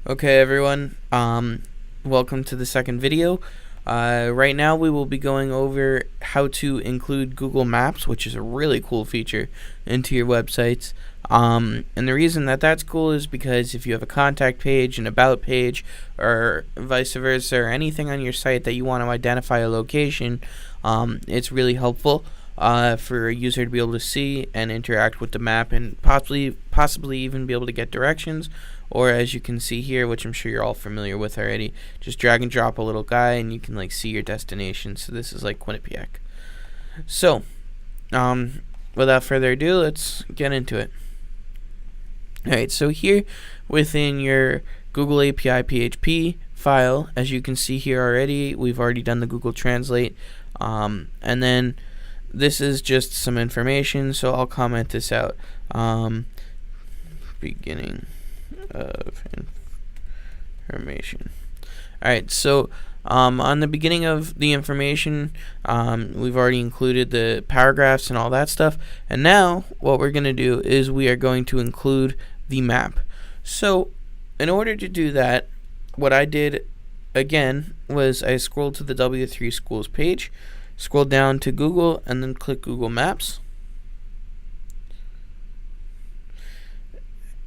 Okay, everyone. Welcome to the second video. Right now, we will be going over how to include Google Maps, which is a really cool feature, into your websites. And the reason that that's cool is because if you have a contact page, an about page, or vice versa, or anything on your site that you want to identify a location, it's really helpful for a user to be able to see and interact with the map, and possibly even be able to get directions. Or as you can see here, which I'm sure you're all familiar with already, just drag and drop a little guy and you can like see your destination. So this is like Quinnipiac. So without further ado, let's get into it. Alright, so here within your Google API PHP file, as you can see here already, we've already done the Google Translate, and then this is just some information, so I'll comment this out. Beginning of information. Alright, so on the beginning of the information, we've already included the paragraphs and all that stuff, and now what we're going to do is we are going to include the map. So in order to do that, what I did again was I scrolled to the W3 Schools page, scrolled down to Google, and then click Google Maps.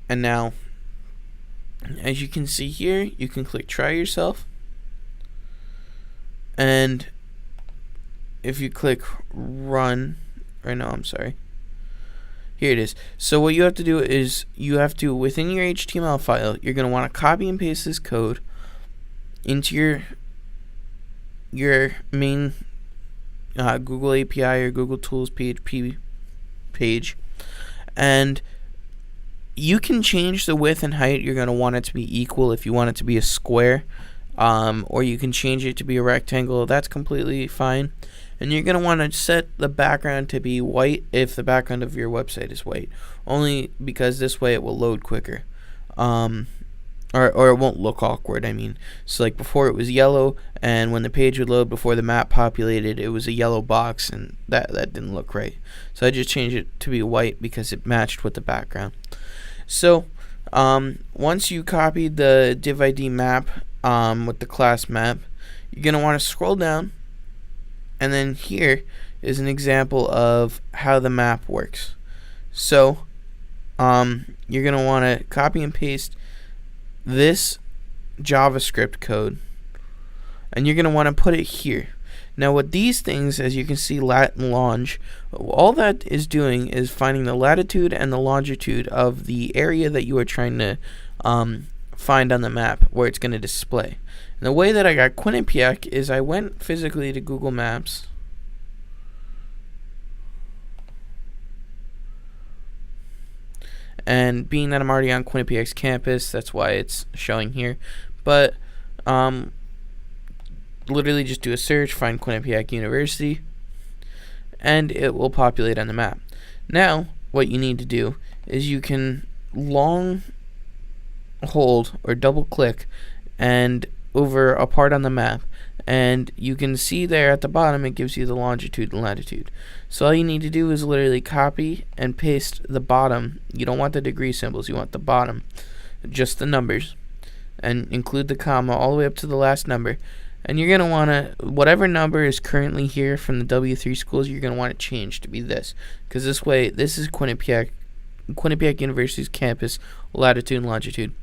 And now, as you can see here, you can click try yourself, and if you click run, or no, I'm sorry, here it is. So what you have to do is you have to, within your HTML file, you're going to want to copy and paste this code into your main Google API or GoogleTools PHP page, and you can change the width and height. You're going to want it to be equal if you want it to be a square, or you can change it to be a rectangle. That's completely fine. And you're going to want to set the background to be white if the background of your website is white, only because this way it will load quicker, or it won't look awkward. I mean, so like before it was yellow, and when the page would load before the map populated, it was a yellow box, and that didn't look right. So I just changed it to be white because it matched with the background. So once you copied the div ID map with the class map, you're going to want to scroll down, and then here is an example of how the map works. So you're going to want to copy and paste this JavaScript code, and you're going to want to put it here. Now with these things, as you can see, lat and long, all that is doing is finding the latitude and the longitude of the area that you are trying to find on the map where it's going to display. And the way that I got Quinnipiac is I went physically to Google Maps, and being that I'm already on Quinnipiac's campus, that's why it's showing here. But literally just do a search, find Quinnipiac University, and it will populate on the map. Now what you need to do is you can long hold or double click and over a part on the map, and you can see there at the bottom it gives you the longitude and latitude. So all you need to do is literally copy and paste the bottom. You don't want the degree symbols, you want the bottom, just the numbers, and include the comma all the way up to the last number. And you're going to want to, whatever number is currently here from the W3 schools, you're going to want to change to be this, because this way, this is Quinnipiac University's campus latitude and longitude.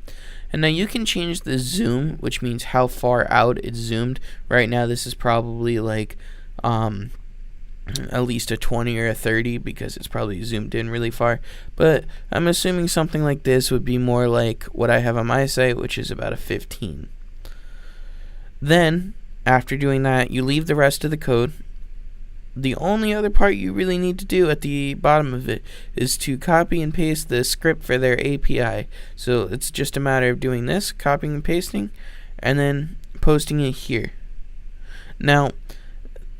And now you can change the zoom, which means how far out it's zoomed. Right now this is probably like at least a 20 or a 30, because it's probably zoomed in really far. But I'm assuming something like this would be more like what I have on my site, which is about a 15. Then, after doing that, you leave the rest of the code. The only other part you really need to do at the bottom of it is to copy and paste the script for their API. So it's just a matter of doing this, copying and pasting, and then posting it here. Now,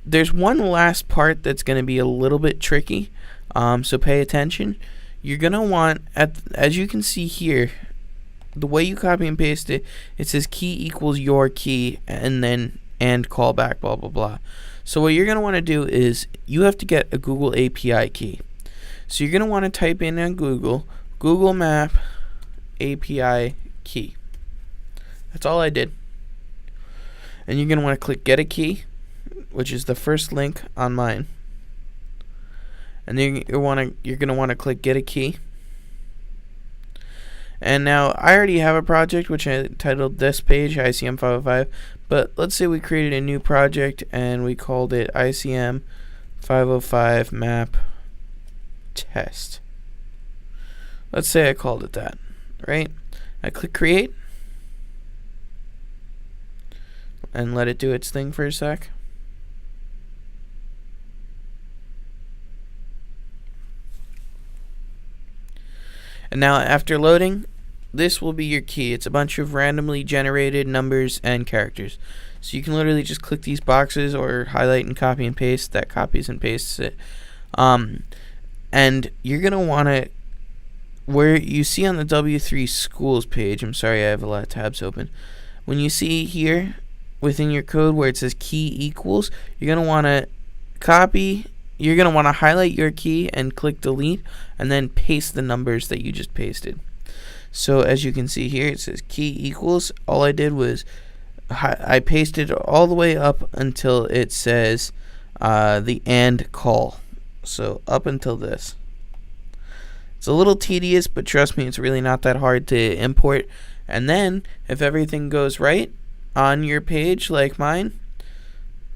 there's one last part that's going to be a little bit tricky, so pay attention. You're going to want, as you can see here, the way you copy and paste it, it says key equals your key, and then and callback, blah blah blah. So what you're going to want to do is you have to get a Google API key. So you're going to want to type in on Google Map API key. That's all I did. And you're going to want to click get a key, which is the first link on mine. And then you're going to want to click get a key. And now I already have a project which I titled this page ICM 505, but let's say we created a new project and we called it ICM 505 map test. Let's say I called it that, right? I click create and let it do its thing for a sec. And now after loading, this will be your key. It's a bunch of randomly generated numbers and characters. So you can literally just click these boxes or highlight and copy and paste. That copies and pastes it. And you're going to want to, where you see on the W3 schools page, I'm sorry I have a lot of tabs open. When you see here within your code where it says key equals, you're going to want to copy. You're going to want to highlight your key and click delete and then paste the numbers that you just pasted. So as you can see here, it says key equals. All I did was I pasted all the way up until it says the and call. So up until this. It's a little tedious, but trust me, it's really not that hard to import. And then if everything goes right on your page like mine,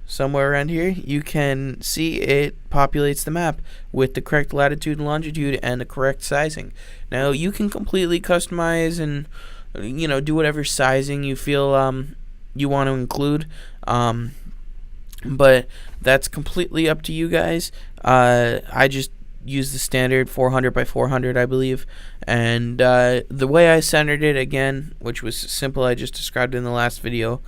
somewhere around here, you can see it populates the map with the correct latitude and longitude and the correct sizing. Now you can completely customize and do whatever sizing you feel you want to include, but that's completely up to you guys. I just use the standard 400 by 400, I believe, and the way I centered it, again, which was simple, I just described in the last video.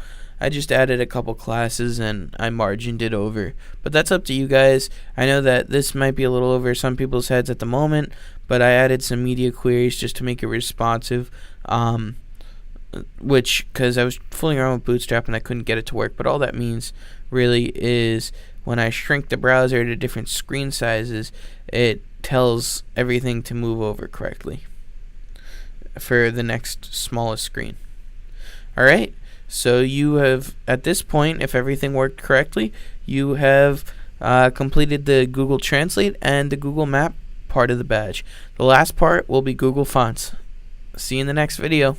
I just added a couple classes and I margined it over. But that's up to you guys. I know that this might be a little over some people's heads at the moment, but I added some media queries just to make it responsive, because I was fooling around with Bootstrap and I couldn't get it to work. But all that means really is when I shrink the browser to different screen sizes, it tells everything to move over correctly for the next smallest screen. Alright? So you have, at this point, if everything worked correctly, you have completed the Google Translate and the Google Map part of the badge. The last part will be Google Fonts. See you in the next video.